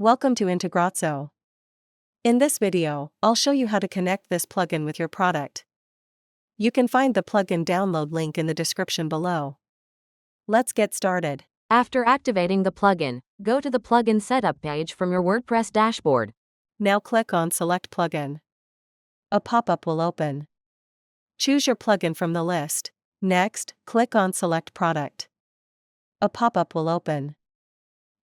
Welcome to Integrazo. In this video, I'll show you how to connect this plugin with your product. You can find the plugin download link in the description below. Let's get started. After activating the plugin, go to the plugin setup page from your WordPress dashboard. Now click on Select Plugin. A pop-up will open. Choose your plugin from the list. Next, click on Select Product. A pop-up will open.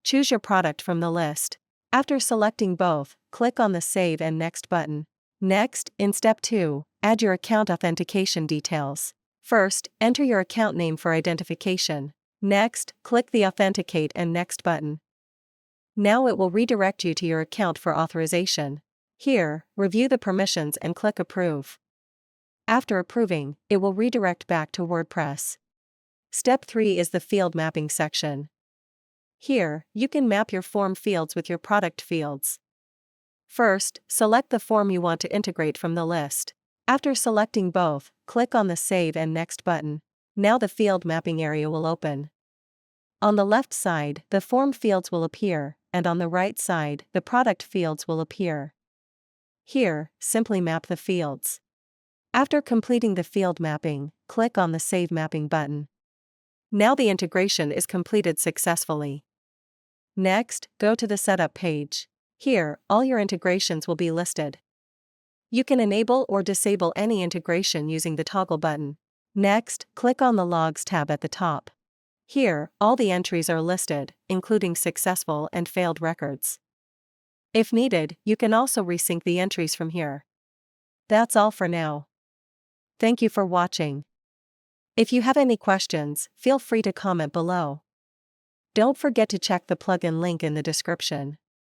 Choose your product from the list. After selecting both, click on the Save and Next button. Next, in Step 2, add your account authentication details. First, enter your account name for identification. Next, click the Authenticate and Next button. Now it will redirect you to your account for authorization. Here, review the permissions and click Approve. After approving, it will redirect back to WordPress. Step 3 is the field mapping section. Here, you can map your form fields with your product fields. First, select the form you want to integrate from the list. After selecting both, click on the Save and Next button. Now the field mapping area will open. On the left side, the form fields will appear, and on the right side, the product fields will appear. Here, simply map the fields. After completing the field mapping, click on the Save Mapping button. Now the integration is completed successfully. Next, go to the Setup page. Here, all your integrations will be listed. You can enable or disable any integration using the toggle button. Next, click on the Logs tab at the top. Here, all the entries are listed, including successful and failed records. If needed, you can also resync the entries from here. That's all for now. Thank you for watching. If you have any questions, feel free to comment below. Don't forget to check the plugin link in the description.